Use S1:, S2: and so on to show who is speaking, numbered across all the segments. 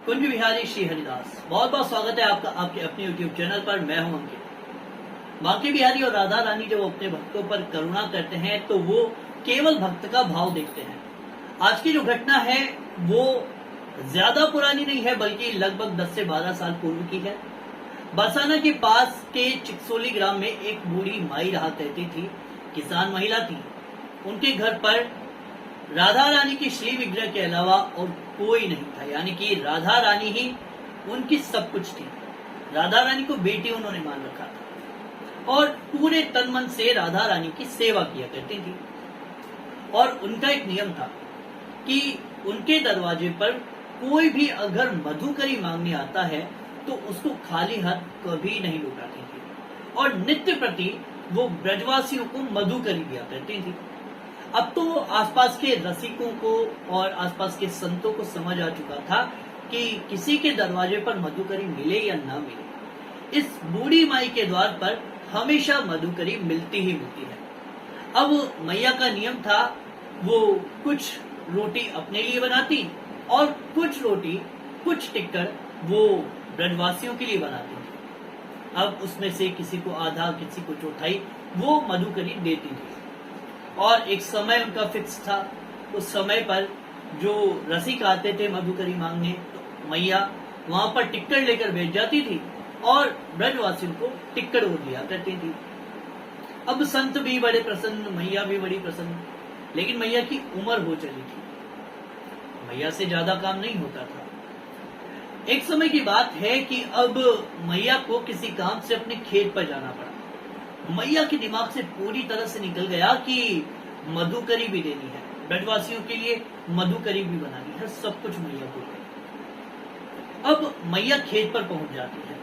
S1: कुंज बिहारी श्री हरिदास। बहुत बहुत स्वागत है आपका आपके अपने YouTube चैनल पर। मैं हूं अंकित। बांके बिहारी और राधा रानी जब अपने भक्तों पर करुणा करते हैं तो वो केवल भक्त का भाव देखते हैं। आज की जो घटना है वो ज्यादा पुरानी नहीं है, बल्कि लगभग 10 से 12 साल पूर्व की है। बरसाना के पास के चिकसोली ग्राम में एक बूढ़ी माई रहा करती थी। किसान महिला थी। उनके घर पर राधा रानी के श्री विग्रह के अलावा और कोई नहीं था, यानी कि राधा रानी ही उनकी सब कुछ थी। राधा रानी को बेटी उन्होंने मान रखा था और पूरे तन मन से राधा रानी की सेवा किया करती थी। और उनका एक नियम था कि उनके दरवाजे पर कोई भी अगर मधुकरी मांगने आता है तो उसको खाली हाथ कभी नहीं लौटाती थी और नित्य प्रति वो ब्रजवासियों को मधुकरी दिया करती थी। अब तो आसपास के रसिकों को और आसपास के संतों को समझ आ चुका था कि किसी के दरवाजे पर मधुकरी मिले या ना मिले, इस बूढ़ी माई के द्वार पर हमेशा मधुकरी मिलती ही मिलती है। अब मैया का नियम था, वो कुछ रोटी अपने लिए बनाती और कुछ रोटी, कुछ टिक्कर वो ब्रजवासियों के लिए बनाती थी। अब उसमें से किसी को आधा, किसी को चौथाई वो मधुकरी देती थी और एक समय उनका फिक्स था। उस समय पर जो रसिक आते थे मधुकरी मांगने, तो मैया वहां पर टिक्कर लेकर भेज जाती थी और ब्रजवासियों को टिक्कर वो दिया करती थी। अब संत भी बड़े प्रसन्न, मैया भी बड़ी प्रसन्न, लेकिन मैया की उम्र हो चली थी, मैया से ज्यादा काम नहीं होता था। एक समय की बात है कि अब मैया को किसी काम से अपने खेत पर जाना पड़ा। मैया के दिमाग से पूरी तरह से निकल गया कि मधुकरी भी देनी है, ब्रजवासियों के लिए मधुकरी भी बनानी है, सब कुछ मैया को है। अब मैया खेत पर पहुंच जाती है।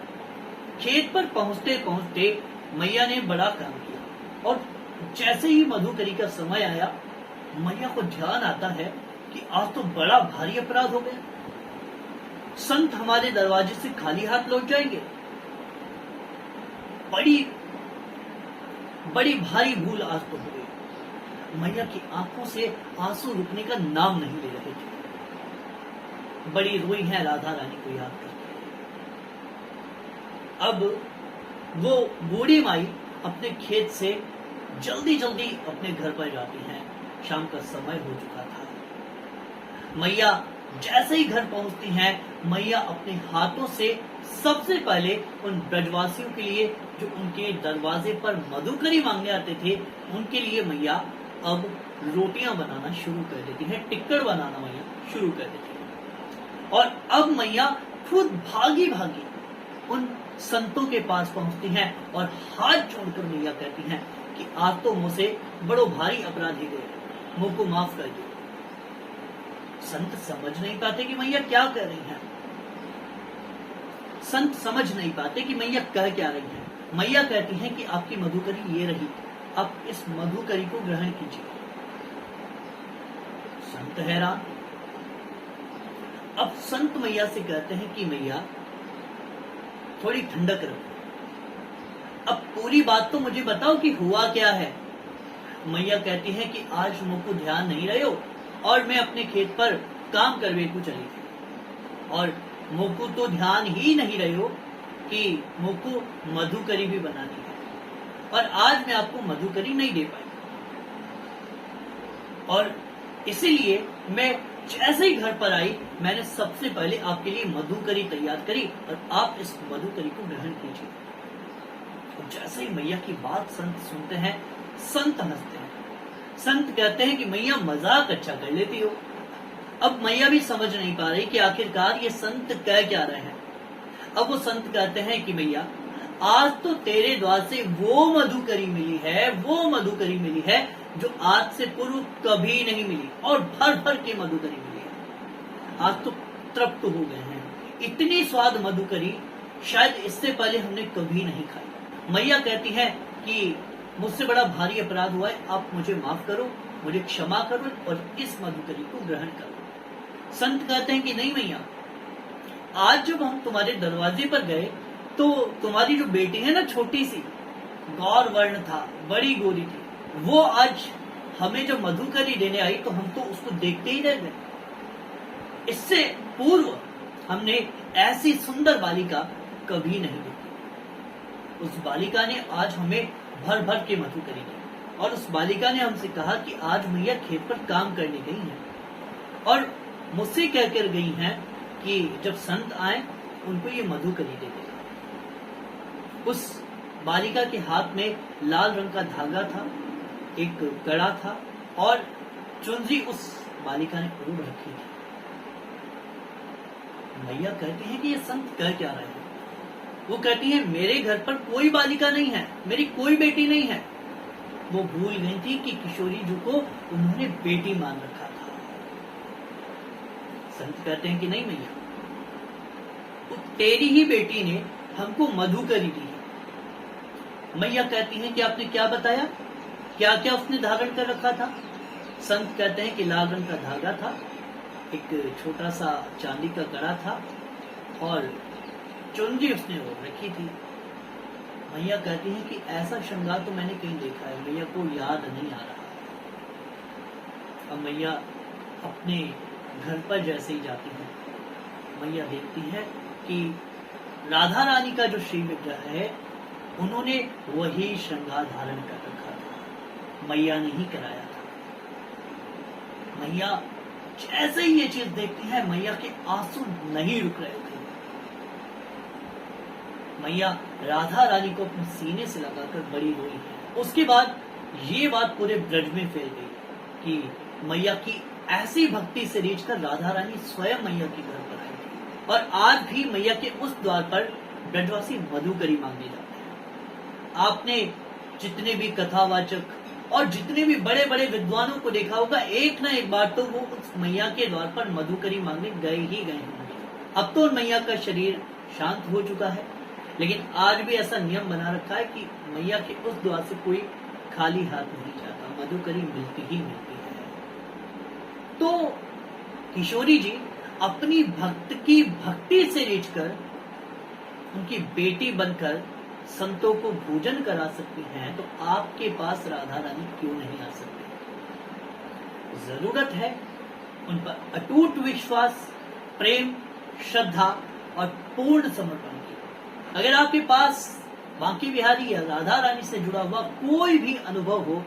S1: खेत पर पहुंचते पहुंचते मैया ने बड़ा काम किया और जैसे ही मधुकरी का समय आया, मैया को ध्यान आता है कि आज तो बड़ा भारी अपराध हो गया, संत हमारे दरवाजे से खाली हाथ लौट जाएंगे। बड़ी भारी भूल आज तो हो गई। मैया की आंखों से आंसू रुकने का नाम नहीं ले रहे थे। बड़ी रोई है राधा रानी को याद करके। अब वो बूढ़ी माई अपने खेत से जल्दी जल्दी अपने घर पर जाती हैं। शाम का समय हो चुका था। मैया जैसे ही घर पहुंचती हैं, मैया अपने हाथों से सबसे पहले उन ब्रजवासियों के लिए जो उनके दरवाजे पर मधुकरी मांगने आते थे, उनके लिए मैया अब रोटियां बनाना शुरू कर देती है, टिक्कर बनाना मैया शुरू कर देती है। और अब मैया खुद भागी भागी उन संतों के पास पहुंचती हैं और हाथ जोड़कर मैया कहती हैं कि आज तो मुझसे बड़ो भारी अपराध ही गए, मुझको माफ कर दो। संत समझ नहीं पाते कि मैया क्या कर रही हैं। संत समझ नहीं पाते कि मैया कह क्या रही है। मैया कहती हैं कि आपकी मधुकरी ये रही, आप इस मधुकरी को ग्रहण कीजिए। संत हैरान। अब संत मैया से कहते हैं कि मैया थोड़ी ठंडक रखो, अब पूरी बात तो मुझे बताओ कि हुआ क्या है। मैया कहती है कि आज मुझको ध्यान नहीं रहे हो और मैं अपने खेत पर काम करवे को चली थी और मुझको तो ध्यान ही नहीं रहे हो कि मुझको मधुकरी भी बनानी है और आज मैं आपको मधुकरी नहीं दे पाई, और इसीलिए मैं जैसे ही घर पर आई, मैंने सबसे पहले आपके लिए मधुकरी तैयार करी और आप इस मधुकरी को ग्रहण कीजिए। और जैसे ही मैया की बात संत सुनते हैं, संत हंसते हैं। संत कहते हैं कि मैया मजाक अच्छा कर लेती हो। अब मैया भी समझ नहीं पा रही कि आखिरकार ये संत कह क्या रहे हैं। अब वो संत कहते हैं कि मैया आज तो तेरे द्वार से वो मधुकरी मिली है, वो मधुकरी मिली है जो आज से पूर्व कभी नहीं मिली, और भर भर के मधुकरी मिली है। आज तो तृप्त हो गए हैं, इतनी स्वाद मधुकरी शायद इससे पहले हमने कभी नहीं खाई। मैया कहती है कि मुझसे बड़ा भारी अपराध हुआ है, आप मुझे माफ करो, मुझे क्षमा करो और इस मधुकरी को ग्रहण करो। संत कहते हैं कि नहीं मैया, आज जब हम तुम्हारे दरवाजे पर गए तो तुम्हारी जो बेटी है ना, छोटी सी, गौर वर्ण था, बड़ी गोरी थी, वो आज हमें जब मधुकरी देने आई तो हम तो उसको देखते ही रह गए। इससे पूर्व हमने ऐसी सुंदर बालिका कभी नहीं देखी। उस बालिका ने आज हमें भर भर के मधुकरी दी और उस बालिका ने हमसे कहा कि आज मैया खेत पर काम करने गई हैं और मुझसे कह कर गई हैं कि जब संत आए उनको ये मधुकरी दे देगा। उस बालिका के हाथ में लाल रंग का धागा था, एक कड़ा था और चुनरी उस बालिका ने ओढ़ रखी थी। मैया कहती हैं कि ये संत कर क्या रहे हैं। वो कहती है मेरे घर पर कोई बालिका नहीं है, मेरी कोई बेटी नहीं है। वो भूल गई थी कि किशोरी जी को उन्होंने बेटी मान रखा था। संत कहते हैं कि नहीं मैया, तो तेरी ही बेटी ने हमको मधुकरी दी है। मैया कहती हैं कि आपने क्या बताया, क्या क्या उसने धारण कर रखा था। संत कहते हैं कि लाल रंग का धागा था, एक छोटा सा चांदी का कड़ा था और चुनरी उसने ओढ़ रखी थी। मैया कहती हैं कि ऐसा श्रृंगार तो मैंने कहीं देखा है, मैया को याद नहीं आ रहा। अब मैया अपने घर पर जैसे ही जाती है, मैया देखती है कि राधा रानी का जो श्री विग्रह है उन्होंने वही श्रृंगार धारण कर रखा था, मैया ने ही कराया था। मैया जैसे ही ये चीज देखती है, मैया के आंसू नहीं रुक रहे थे। मैया राधा रानी को अपने सीने से लगाकर बड़ी रोई है। उसके बाद ये बात पूरे ब्रज में फैल गई कि मैया की ऐसी भक्ति से रीझकर राधा रानी स्वयं मैया के घर पर आई थी और आज भी मैया के उस द्वार पर ब्रजवासी मधुकरी मांगने जाते हैं। आपने जितने भी कथावाचक और जितने भी बड़े बड़े विद्वानों को देखा होगा, एक ना एक बार तो वो उस मैया के द्वार पर मधुकरी मांगने गए ही गए होंगे। अब तो मैया का शरीर शांत हो चुका है, लेकिन आज भी ऐसा नियम बना रखा है कि मैया के उस द्वार से कोई खाली हाथ नहीं जाता, मधुकरी मिलती ही मिलती है। तो किशोरी जी अपनी भक्त की भक्ति से रीझकर उनकी बेटी बनकर संतों को भोजन करा सकती हैं, तो आपके पास राधा रानी क्यों नहीं आ सकती। जरूरत है उन पर अटूट विश्वास, प्रेम, श्रद्धा और पूर्ण समर्पण की। अगर आपके पास बांके बिहारी या राधा रानी से जुड़ा हुआ कोई भी अनुभव हो,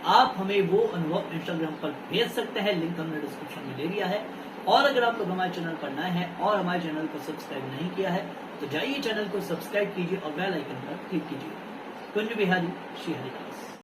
S1: आप हमें वो अनुभव इंस्टाग्राम पर भेज सकते हैं, लिंक हमने डिस्क्रिप्शन में दे दिया है। और अगर आप लोग हमारे चैनल पर नए हैं और हमारे चैनल को सब्सक्राइब नहीं किया है तो जाइए चैनल को सब्सक्राइब कीजिए और बेल आइकन पर क्लिक कीजिए। कुंज बिहारी श्री हरिदास।